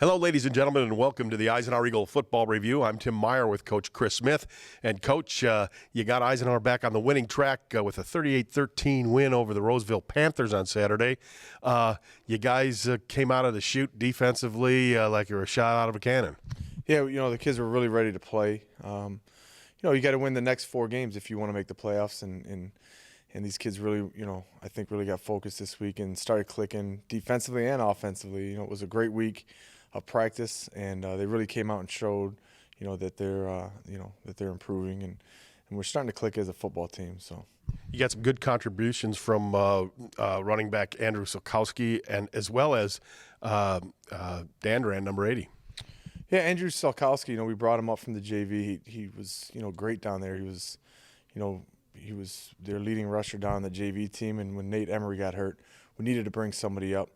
Hello, ladies and gentlemen, and welcome to the Eisenhower Eagle Football Review. I'm Tim Meyer with Coach Chris Smith. And, Coach, you got Eisenhower back on the winning track with a 38-13 win over the Roseville Panthers on Saturday. You guys came out of the chute defensively like you were a shot out of a cannon. Yeah, the kids were really ready to play. You got to win the next 4 games if you want to make the playoffs, and these kids really, I think really got focused this week and started clicking defensively and offensively. It was a great week of practice, and they really came out and showed, that they're improving, and we're starting to click as a football team. So you got some good contributions from running back Andrew Solkowski, and as well as Dandran, number 80. Yeah, Andrew Solkowski, we brought him up from the JV. He was, great down there. He was their leading rusher down on the JV team, and when Nate Emery got hurt, we needed to bring somebody up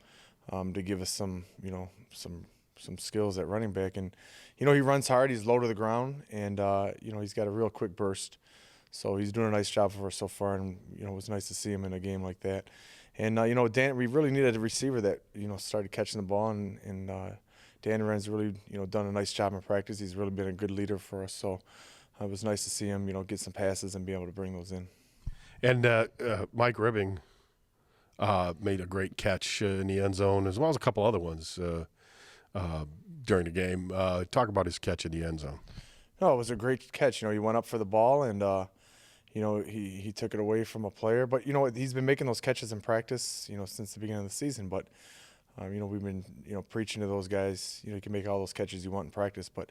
to give us some skills at running back. And he runs hard, he's low to the ground, and he's got a real quick burst. So he's doing a nice job for us so far, and it was nice to see him in a game like that. And Dan, we really needed a receiver that started catching the ball, and Dan Wren's really done a nice job in practice. He's really been a good leader for us. So it was nice to see him get some passes and be able to bring those in. And Mike Ribbing made a great catch in the end zone, as well as a couple other ones during the game. Talk about his catch in the end zone. No, it was a great catch. He went up for the ball, and he took it away from a player. But he's been making those catches in practice since the beginning of the season. But we've been preaching to those guys. You can make all those catches you want in practice, but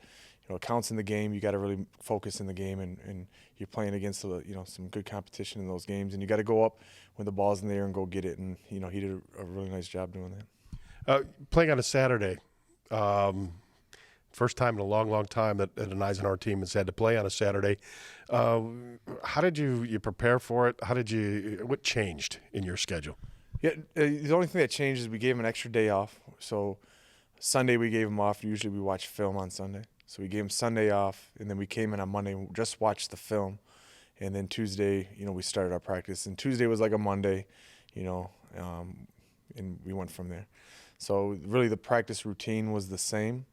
it counts in the game. You got to really focus in the game, and you're playing against some good competition in those games, and you got to go up when the ball's in the air and go get it. And he did a really nice job doing that. Playing on a Saturday, first time in a long time that an Eisenhower team has had to play on a Saturday. How did you prepare for it? What changed in your schedule? Yeah, the only thing that changed is we gave him an extra day off. So Sunday we gave him off. Usually we watch film on Sunday. So we gave him Sunday off, and then we came in on Monday and just watched the film. And then Tuesday, we started our practice. And Tuesday was like a Monday, and we went from there. So really the practice routine was the same.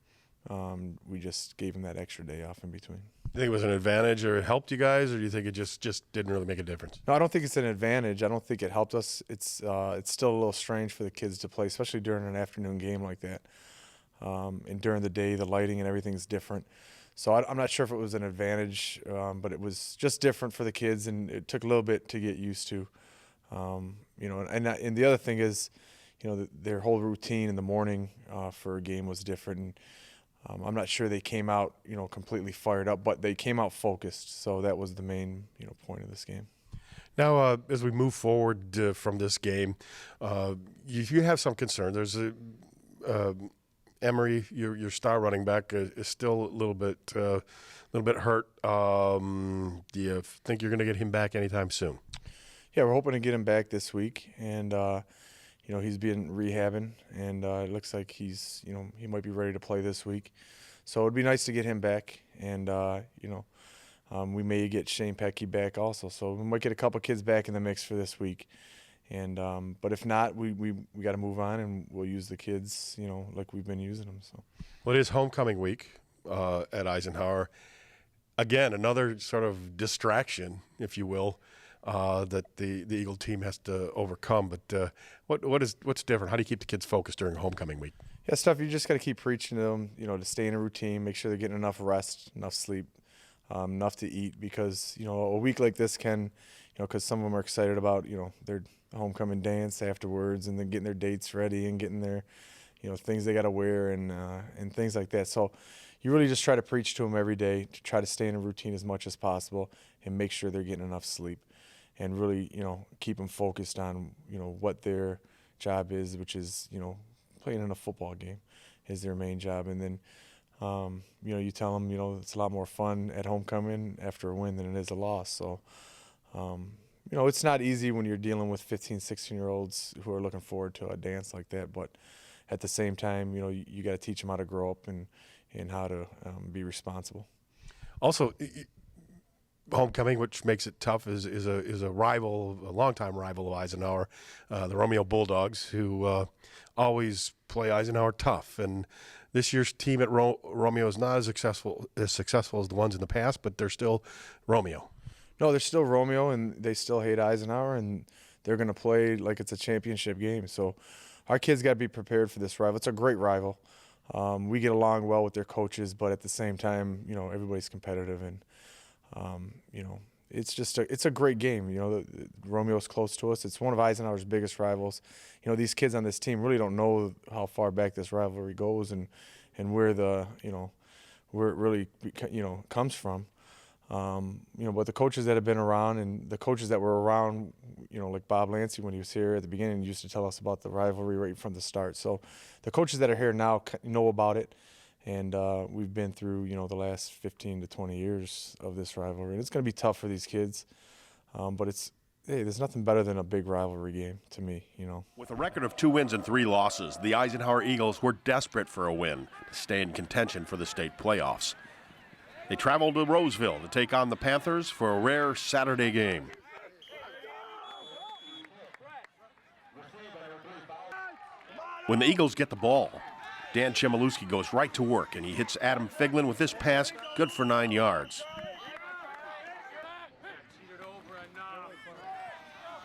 We just gave him that extra day off in between. Do you think it was an advantage, or it helped you guys, or do you think it just didn't really make a difference? No, I don't think it's an advantage. I don't think it helped us. It's still a little strange for the kids to play, especially during an afternoon game like that. And during the day, the lighting and everything's different. So I'm not sure if it was an advantage, but it was just different for the kids, and it took a little bit to get used to. And the other thing is, their whole routine in the morning for a game was different. And, I'm not sure they came out, completely fired up, but they came out focused. So that was the main, point of this game. Now, as we move forward from this game, you have some concern. There's Emery, your star running back, is still a little bit hurt. Do you think you're going to get him back anytime soon? Yeah, we're hoping to get him back this week, and he's been rehabbing, and it looks like he's, he might be ready to play this week. So it'd be nice to get him back, and we may get Shane Pecky back also. So we might get a couple kids back in the mix for this week, and but if not, we got to move on, and we'll use the kids, like we've been using them. So, well, it is homecoming week at Eisenhower. Again, another sort of distraction, if you will, that the Eagle team has to overcome. But what's different? How do you keep the kids focused during homecoming week? Yeah, stuff you just got to keep preaching to them, to stay in a routine, make sure they're getting enough rest, enough sleep, enough to eat, because, a week like this can, because some of them are excited about, their homecoming dance afterwards, and then getting their dates ready and getting their, things they got to wear and things like that. So you really just try to preach to them every day to try to stay in a routine as much as possible and make sure they're getting enough sleep. And really, keep them focused on, what their job is, which is, playing in a football game is their main job. And then, you tell them, it's a lot more fun at homecoming after a win than it is a loss. So, it's not easy when you're dealing with 15, 16-year-olds who are looking forward to a dance like that. But at the same time, you got to teach them how to grow up and how to be responsible. Also, homecoming, which makes it tough, is a rival, a longtime rival of Eisenhower, the Romeo Bulldogs, who always play Eisenhower tough. And this year's team at Romeo is not as successful as the ones in the past, but they're still Romeo. No, they're still Romeo, and they still hate Eisenhower, and they're going to play like it's a championship game. So our kids got to be prepared for this rival. It's a great rival. We get along well with their coaches, but at the same time, everybody's competitive, and it's a great game. Romeo's close to us. It's one of Eisenhower's biggest rivals. These kids on this team really don't know how far back this rivalry goes, and where where it really comes from. But the coaches that have been around, and the coaches that were around, like Bob Lancey when he was here at the beginning, used to tell us about the rivalry right from the start. So the coaches that are here now know about it, and we've been through, the last 15 to 20 years of this rivalry. And it's going to be tough for these kids, but there's nothing better than a big rivalry game to me, With a record of 2 wins and 3 losses, the Eisenhower Eagles were desperate for a win to stay in contention for the state playoffs. They traveled to Roseville to take on the Panthers for a rare Saturday game. When the Eagles get the ball, Dan Chmielewski goes right to work, and he hits Adam Figlin with this pass, good for 9 yards.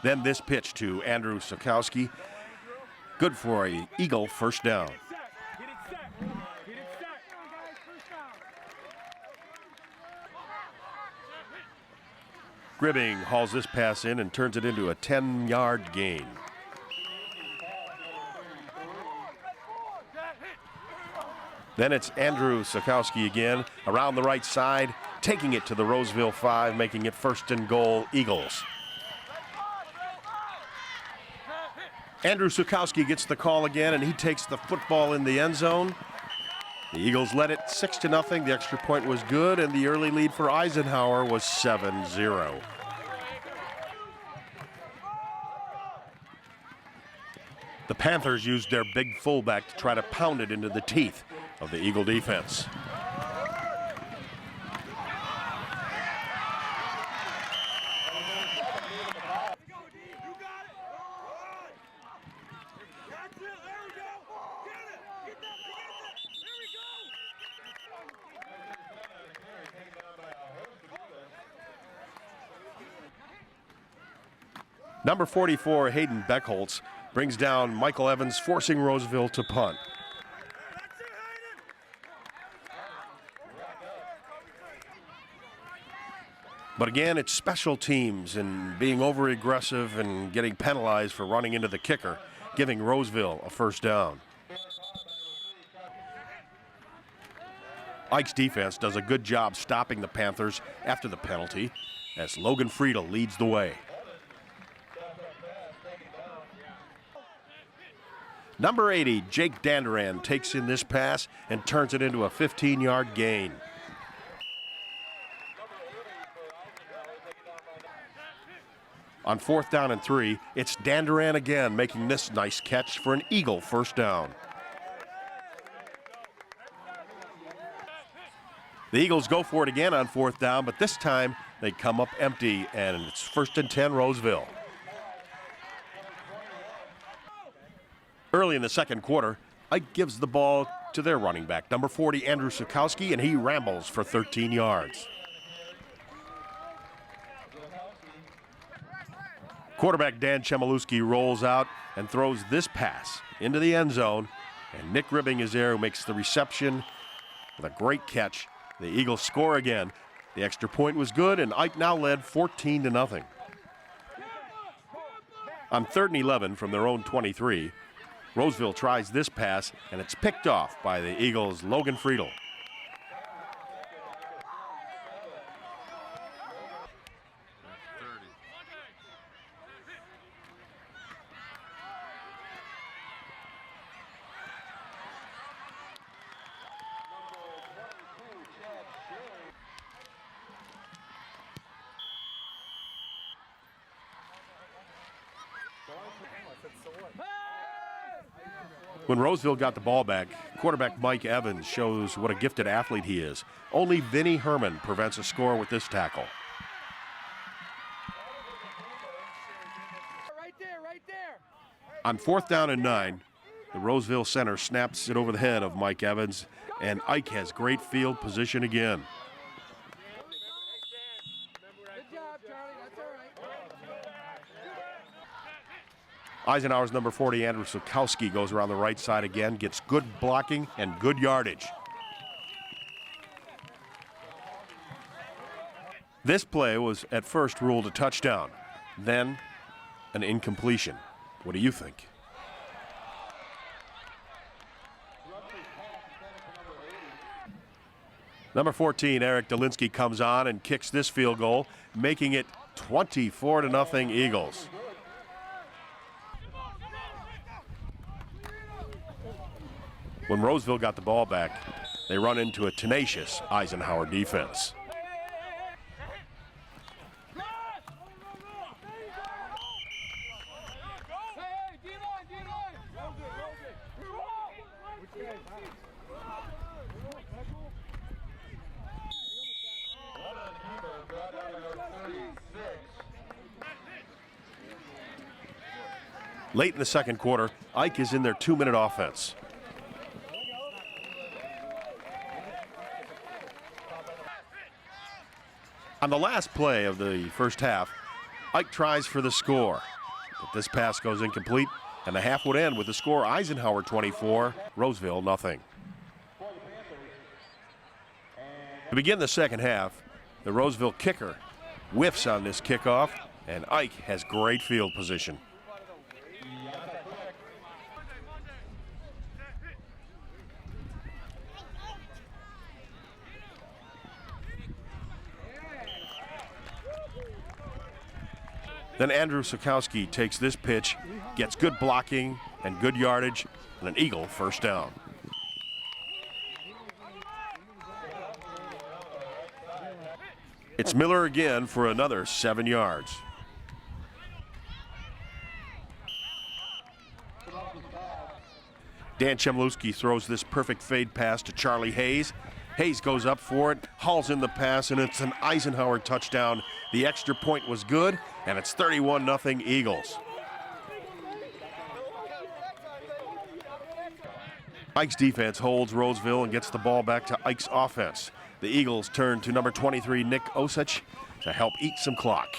Then this pitch to Andrew Sokowski, good for an Eagle first down. Gribbing hauls this pass in and turns it into a 10-yard gain. Then it's Andrew Sokowski again around the right side, taking it to the Roseville 5, making it 1st and goal, Eagles. Andrew Sokowski gets the call again, and he takes the football in the end zone. The Eagles led it 6-0. The extra point was good, and the early lead for Eisenhower was 7-0. The Panthers used their big fullback to try to pound it into the teeth of the Eagle defense. Number 44, Hayden Beckholtz, brings down Michael Evans, forcing Roseville to punt. But again, it's special teams and being over-aggressive and getting penalized for running into the kicker, giving Roseville a first down. Ike's defense does a good job stopping the Panthers after the penalty as Logan Friedel leads the way. Number 80, Jake Danderan, takes in this pass and turns it into a 15-yard gain. On 4th down and 3, it's Danderan again making this nice catch for an Eagle first down. The Eagles go for it again on 4th down, but this time they come up empty, and it's 1st and 10 Roseville. Early in the second quarter, Ike gives the ball to their running back, number 40, Andrew Sokowski, and he rambles for 13 yards. Quarterback Dan Chmielewski rolls out and throws this pass into the end zone, and Nick Gribbing is there who makes the reception with a great catch. The Eagles score again. The extra point was good, and Ike now led 14-0. On 3rd and 11 from their own 23, Roseville tries this pass, and it's picked off by the Eagles' Logan Friedel. When Roseville got the ball back, quarterback Mike Evans shows what a gifted athlete he is. Only Vinnie Herman prevents a score with this tackle. Right there. On 4th down and 9, The Roseville center snaps it over the head of Mike Evans, and Ike has great field position again. Eisenhower's number 40, Andrew Sokowski, goes around the right side again, gets good blocking and good yardage. This play was at first ruled a touchdown, then an incompletion. What do you think? Number 14, Eric Dolinsky, comes on and kicks this field goal, making it 24-0 Eagles. When Roseville got the ball back, they run into a tenacious Eisenhower defense. Late in the second quarter, Ike is in their 2-minute offense. On the last play of the first half, Ike tries for the score, but this pass goes incomplete, and the half would end with the score Eisenhower 24, Roseville nothing. To begin the second half, the Roseville kicker whiffs on this kickoff, and Ike has great field position. Then Andrew Sokowski takes this pitch, gets good blocking and good yardage, and an Eagle first down. It's Miller again for another 7 yards. Dan Chmielewski throws this perfect fade pass to Charlie Hayes. Hayes goes up for it, hauls in the pass, and it's an Eisenhower touchdown. The extra point was good, and it's 31-0 Eagles. Ike's defense holds Roseville and gets the ball back to Ike's offense. The Eagles turn to number 23, Nick Osich, to help eat some clock.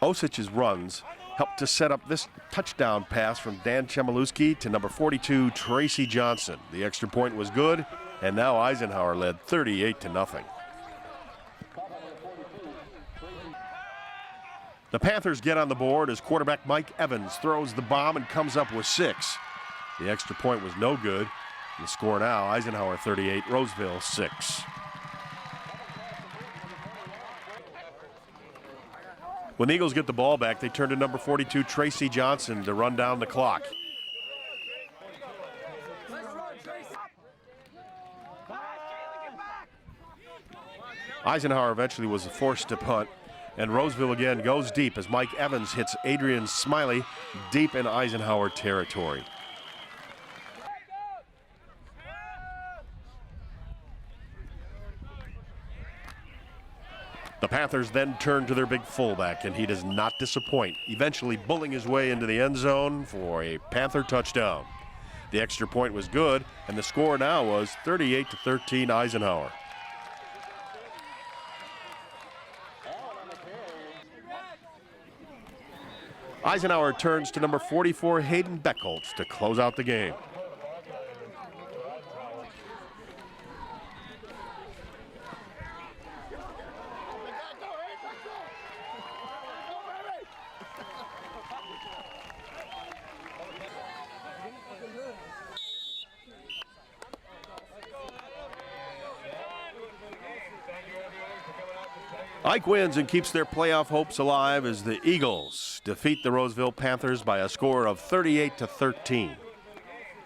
Osich's runs helped to set up this touchdown pass from Dan Chmielewski to number 42, Tracy Johnson. The extra point was good, and now Eisenhower led 38-0. The Panthers get on the board as quarterback Mike Evans throws the bomb and comes up with 6. The extra point was no good. The score now, Eisenhower 38, Roseville 6. When the Eagles get the ball back, they turn to number 42, Tracy Johnson, to run down the clock. Eisenhower eventually was forced to punt, and Roseville again goes deep as Mike Evans hits Adrian Smiley deep in Eisenhower territory. The Panthers then turn to their big fullback, and he does not disappoint, eventually bulling his way into the end zone for a Panther touchdown. The extra point was good, and the score now was 38-13 Eisenhower. Eisenhower turns to number 44, Hayden Beckholtz, to close out the game. Ike wins and keeps their playoff hopes alive as the Eagles defeat the Roseville Panthers by a score of 38-13.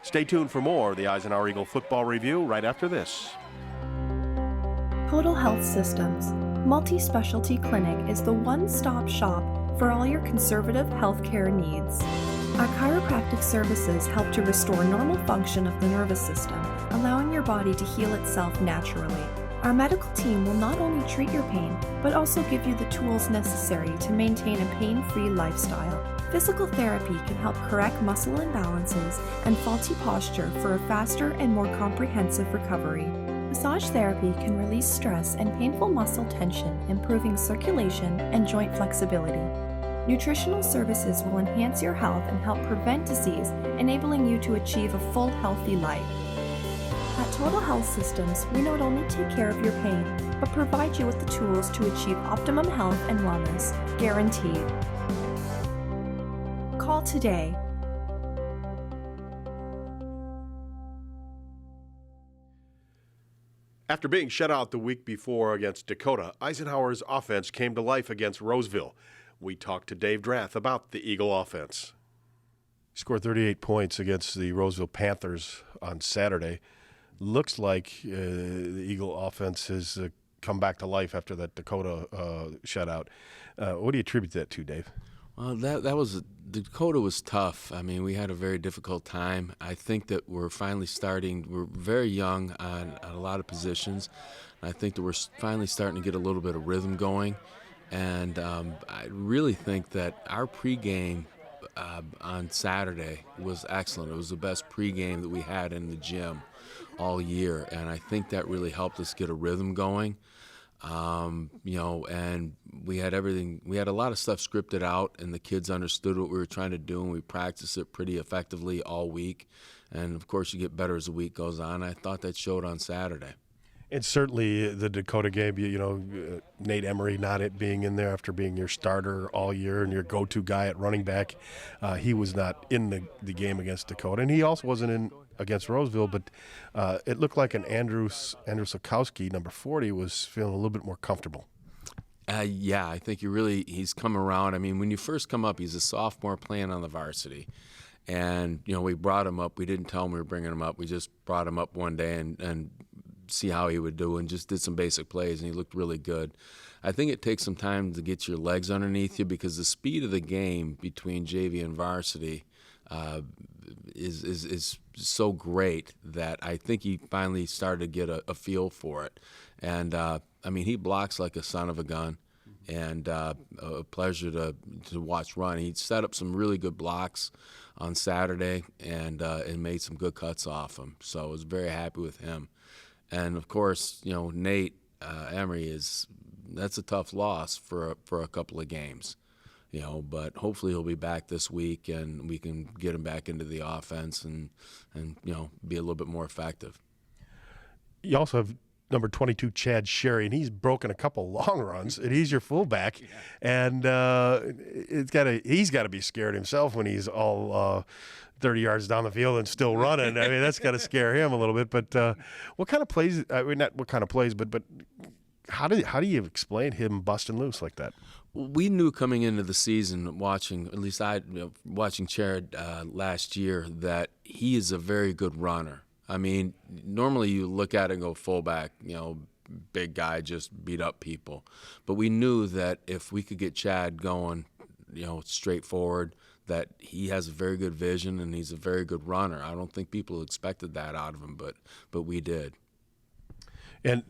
Stay tuned for more of the Eisenhower Eagle Football Review right after this. Total Health Systems, Multi-Specialty Clinic is the one-stop shop for all your conservative healthcare needs. Our chiropractic services help to restore normal function of the nervous system, allowing your body to heal itself naturally. Our medical team will not only treat your pain, but also give you the tools necessary to maintain a pain-free lifestyle. Physical therapy can help correct muscle imbalances and faulty posture for a faster and more comprehensive recovery. Massage therapy can release stress and painful muscle tension, improving circulation and joint flexibility. Nutritional services will enhance your health and help prevent disease, enabling you to achieve a full, healthy life. At Total Health Systems, we not only take care of your pain, but provide you with the tools to achieve optimum health and wellness, guaranteed. Call today. After being shut out the week before against Dakota, Eisenhower's offense came to life against Roseville. We talked to Dave Drath about the Eagle offense. He scored 38 points against the Roseville Panthers on Saturday. Looks like the Eagle offense has come back to life after that Dakota shutout. What do you attribute that to, Dave? Well, that was Dakota was tough. I mean, we had a very difficult time. I think that we're finally starting. We're very young on a lot of positions. I think that we're finally starting to get a little bit of rhythm going, and I really think that our pregame on Saturday was excellent. It was the best pregame that we had in the gym all year, and I think that really helped us get a rhythm going. And we had everything. We had a lot of stuff scripted out, and the kids understood what we were trying to do, and we practiced it pretty effectively all week. And of course, you get better as the week goes on. I thought that showed on Saturday. And certainly the Dakota game, Nate Emery not being in there after being your starter all year and your go-to guy at running back, he was not in the game against Dakota, and he also wasn't in against Roseville, but it looked like an Andrew Sokowski, number 40, was feeling a little bit more comfortable. Yeah, I think he's come around. I mean, when you first come up, he's a sophomore playing on the varsity. And, we brought him up. We didn't tell him we were bringing him up. We just brought him up one day and see how he would do and just did some basic plays, and he looked really good. I think it takes some time to get your legs underneath you because the speed of the game between JV and varsity is so great that I think he finally started to get a feel for it. And, he blocks like a son of a gun, and a pleasure to watch run. He set up some really good blocks on Saturday and made some good cuts off him. So I was very happy with him. And, of course, Nate Emery that's a tough loss for a couple of games. But hopefully he'll be back this week and we can get him back into the offense and be a little bit more effective. You also have number 22, Chad Sherry, and he's broken a couple long runs, and he's your fullback. Yeah. And he's got to be scared himself when he's all 30 yards down the field and still running. I mean, that's got to scare him a little bit. But what kind of plays? Not what kind of plays, but how do you explain him busting loose like that? We knew coming into the season, watching Chad last year, that he is a very good runner. I mean, normally you look at it and go fullback, big guy, just beat up people. But we knew that if we could get Chad going, straightforward, that he has a very good vision and he's a very good runner. I don't think people expected that out of him, but we did. And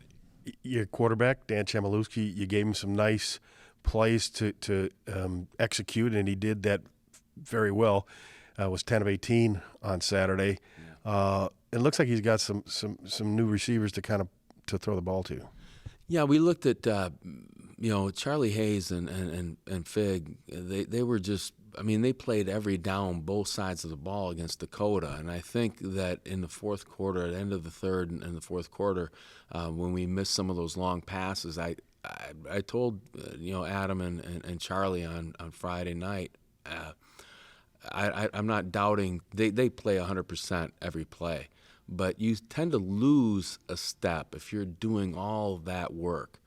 your quarterback, Dan Chmielewski, you gave him some nice plays to execute, and he did that very well. Was 10 of 18 on Saturday. Yeah. It looks like he's got some new receivers to throw the ball to. Yeah, we looked at Charlie Hayes and Fig. They were just. I mean, they played every down, both sides of the ball against Dakota, and I think that in the fourth quarter, at the end of the third and the fourth quarter, when we missed some of those long passes, I told Adam and Charlie on Friday night. I'm not doubting they play 100% every play, but you tend to lose a step if you're doing all that work.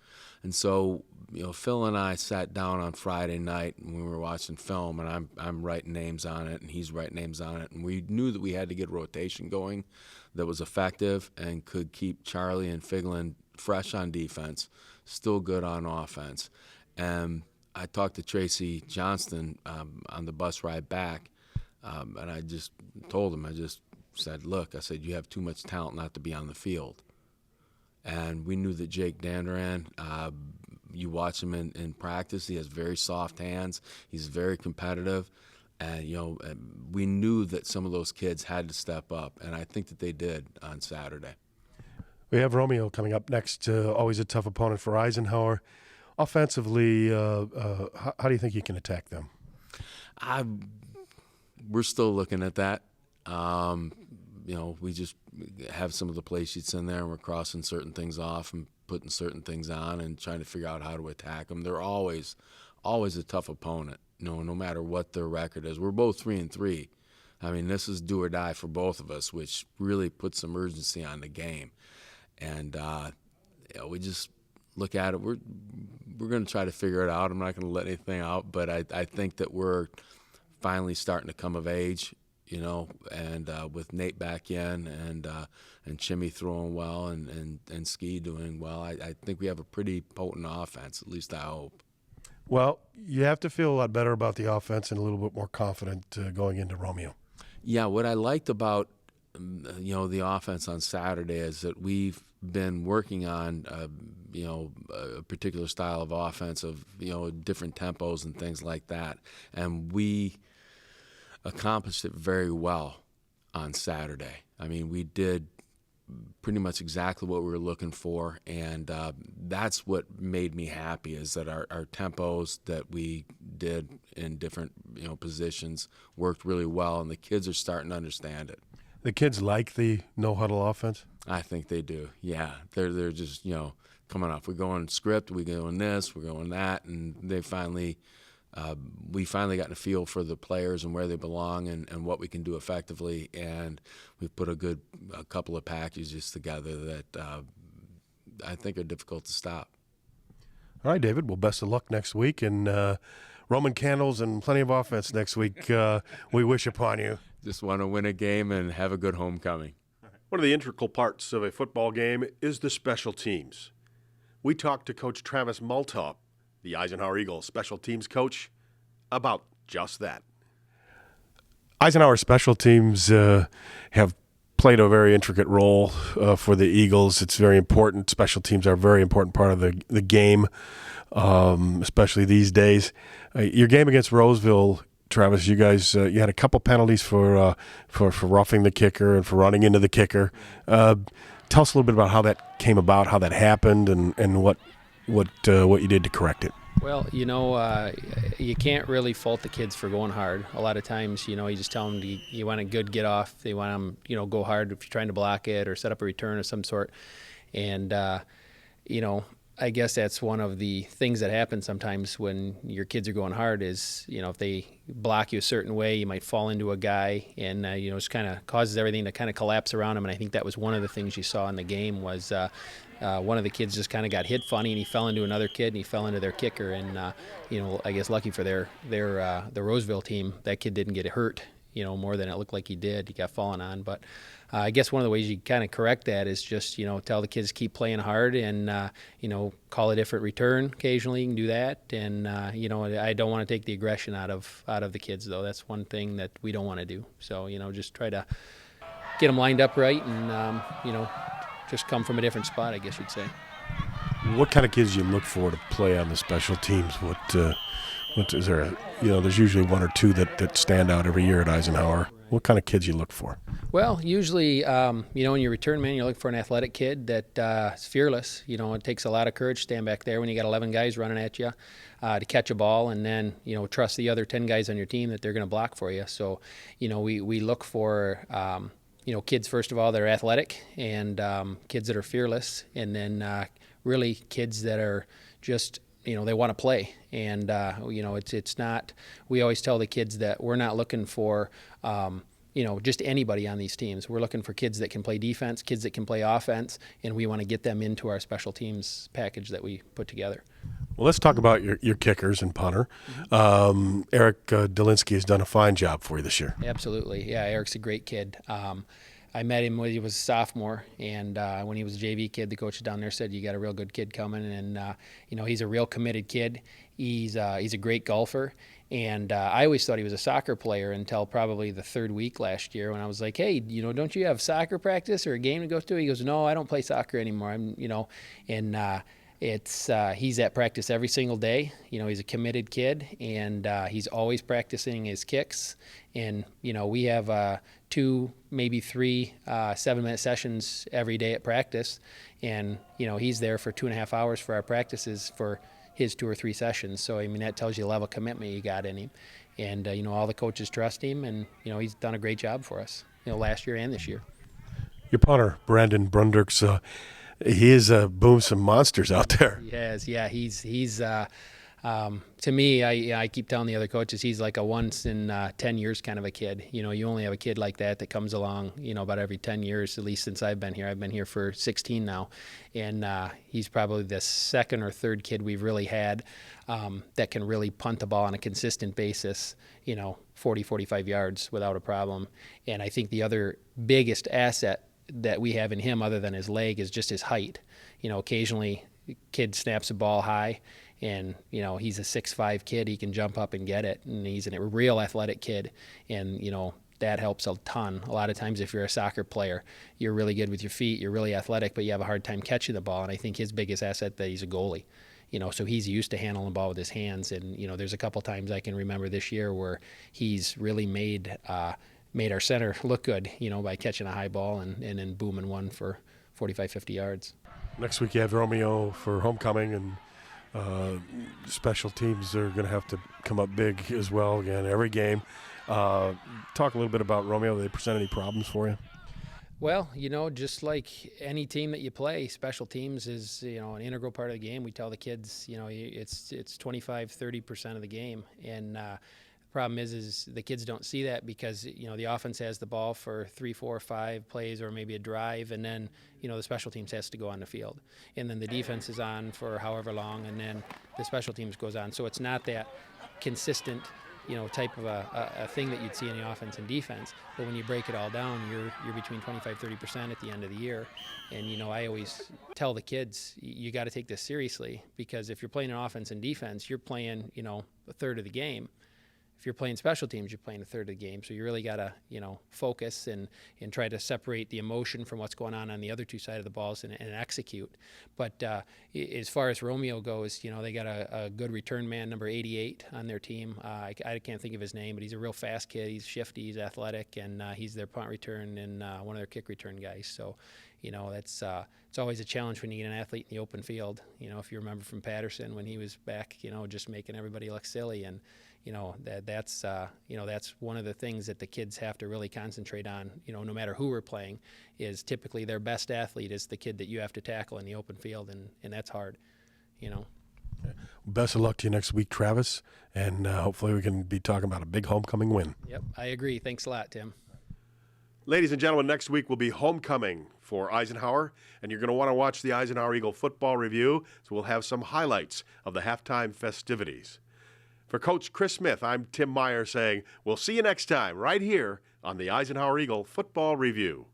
And so, Phil and I sat down on Friday night when we were watching film, and I'm writing names on it, and he's writing names on it, and we knew that we had to get rotation going that was effective and could keep Charlie and Figlin fresh on defense. still good on offense. And I talked to Tracy Johnston on the bus ride back, and I just told him, I just said, look, I said, you have too much talent not to be on the field. And we knew that Jake Danduran, you watch him in practice, he has very soft hands. He's very competitive. And, we knew that some of those kids had to step up, and I think that they did on Saturday. We have Romeo coming up next, always a tough opponent for Eisenhower. Offensively, how do you think you can attack them? We're still looking at that. We just have some of the play sheets in there, and we're crossing certain things off and putting certain things on and trying to figure out how to attack them. They're always a tough opponent, no matter what their record is. We're both 3-3. I mean, this is do or die for both of us, which really puts some urgency on the game. And we just look at it. We're going to try to figure it out. I'm not going to let anything out, but I think that we're finally starting to come of age, and with Nate back in and Chimmy throwing well and Ski doing well, I think we have a pretty potent offense, at least I hope. Well, you have to feel a lot better about the offense and a little bit more confident going into Romeo. Yeah, what I liked about the offense on Saturday is that we've been working on a particular style of offense of different tempos and things like that, and we accomplished it very well on Saturday. I mean, we did pretty much exactly what we were looking for, and that's what made me happy, is that our tempos that we did in different positions worked really well, and the kids are starting to understand it. The kids like the no-huddle offense? I think they do, yeah. They're just, coming off. We're going script, we're going this, we're going that, and we finally got a feel for the players and where they belong and what we can do effectively, and we've put a couple of packages together that I think are difficult to stop. All right, David. Well, best of luck next week, and Roman candles and plenty of offense next week. We wish upon you. Just want to win a game and have a good homecoming. One of the integral parts of a football game is the special teams. We talked to Coach Travis Multop, the Eisenhower Eagles special teams coach, about just that. Eisenhower special teams have played a very intricate role for the Eagles. It's very important. Special teams are a very important part of the game, especially these days. Your game against Roseville, Travis, you guys, you had a couple penalties for roughing the kicker and for running into the kicker. Tell us a little bit about how that came about, how that happened, and what you did to correct it. Well, you can't really fault the kids for going hard. A lot of times, you just tell them you want a good get off. They want them, go hard if you're trying to block it or set up a return of some sort. And, I guess that's one of the things that happen sometimes when your kids are going hard is, if they block you a certain way, you might fall into a guy and, just kind of causes everything to kind of collapse around them. And I think that was one of the things you saw in the game was one of the kids just kind of got hit funny and he fell into another kid and he fell into their kicker. And, I guess lucky for the Roseville team, that kid didn't get hurt, more than it looked like he did. He got fallen on. But I guess one of the ways you kind of correct that is just, tell the kids to keep playing hard and, call a different return occasionally. You can do that. And, I don't want to take the aggression out of the kids, though. That's one thing that we don't want to do. So, just try to get them lined up right and, just come from a different spot, I guess you'd say. What kind of kids do you look for to play on the special teams? What is there? There's usually one or two that stand out every year at Eisenhower. What kind of kids you look for? Well, usually, in your return man, you look for an athletic kid that is fearless. It takes a lot of courage to stand back there when you got 11 guys running at you to catch a ball, and then trust the other 10 guys on your team that they're going to block for you. So, we look for kids first of all that are athletic and kids that are fearless, and then really kids that are just they want to play. And it's not. We always tell the kids that we're not looking for just anybody on these teams. We're looking for kids that can play defense, kids that can play offense, and we want to get them into our special teams package that we put together. Well, let's talk about your kickers and punter. Eric Delinsky has done a fine job for you this year. Absolutely. Yeah, Eric's a great kid. I met him when he was a sophomore, and when he was a JV kid, the coach down there said, "You got a real good kid coming," and he's a real committed kid. He's a great golfer, and I always thought he was a soccer player until probably the third week last year when I was like, "Hey, don't you have soccer practice or a game to go to?" He goes, "No, I don't play soccer anymore." He's at practice every single day. He's a committed kid, and he's always practicing his kicks. And we have 2, maybe 3 7-minute sessions every day at practice, and he's there for 2.5 hours for our practices for his 2 or 3 sessions. So that tells you the level of commitment you got in him. And all the coaches trust him, and he's done a great job for us. Last year and this year. Your punter, Brandon Brunderks, he is boomed some monsters out there. Yes, yeah, he's to me, I keep telling the other coaches he's like a once in 10 years kind of a kid. You only have a kid like that comes along, about every 10 years, at least since I've been here. I've been here for 16 now, and he's probably the second or third kid we've really had that can really punt the ball on a consistent basis, 40, 45 yards without a problem. And I think the other biggest asset that we have in him other than his leg is just his height. Occasionally kid snaps a ball high, and he's a 6'5" kid. He can jump up and get it, and he's a real athletic kid, and that helps a ton. A lot of times if you're a soccer player, you're really good with your feet, you're really athletic, but you have a hard time catching the ball. And I think his biggest asset that he's a goalie. So he's used to handling the ball with his hands, and there's a couple times I can remember this year where he's really made our center look good, by catching a high ball and then booming one for 45, 50 yards. Next week you have Romeo for homecoming, and special teams are going to have to come up big as well again every game. Talk a little bit about Romeo. Do they present any problems for you? Well, just like any team that you play, special teams is, an integral part of the game. We tell the kids, it's 25, 30% of the game. And the problem is the kids don't see that because, the offense has the ball for 3, 4, 5 plays or maybe a drive, and then, the special teams has to go on the field. And then the defense is on for however long, and then the special teams goes on. So it's not that consistent type of a thing that you'd see in the offense and defense. But when you break it all down, you're between 25, 30% at the end of the year. And, I always tell the kids, you got to take this seriously, because if you're playing an offense and defense, you're playing, a third of the game. If you're playing special teams, you're playing a third of the game. So you really got to, focus and try to separate the emotion from what's going on the other two sides of the balls and execute. But as far as Romeo goes, they got a good return man, number 88 on their team. I can't think of his name, but he's a real fast kid. He's shifty, he's athletic, and he's their punt return and one of their kick return guys. So, that's it's always a challenge when you get an athlete in the open field. If you remember from Patterson when he was back, just making everybody look silly, and that's one of the things that the kids have to really concentrate on, no matter who we're playing, is typically their best athlete is the kid that you have to tackle in the open field, and that's hard, Best of luck to you next week, Travis, and hopefully we can be talking about a big homecoming win. Yep, I agree. Thanks a lot, Tim. Ladies and gentlemen, next week will be homecoming for Eisenhower, and you're going to want to watch the Eisenhower Eagle football review, so we'll have some highlights of the halftime festivities. For Coach Chris Smith, I'm Tim Meyer saying we'll see you next time right here on the Eisenhower Eagle Football Review.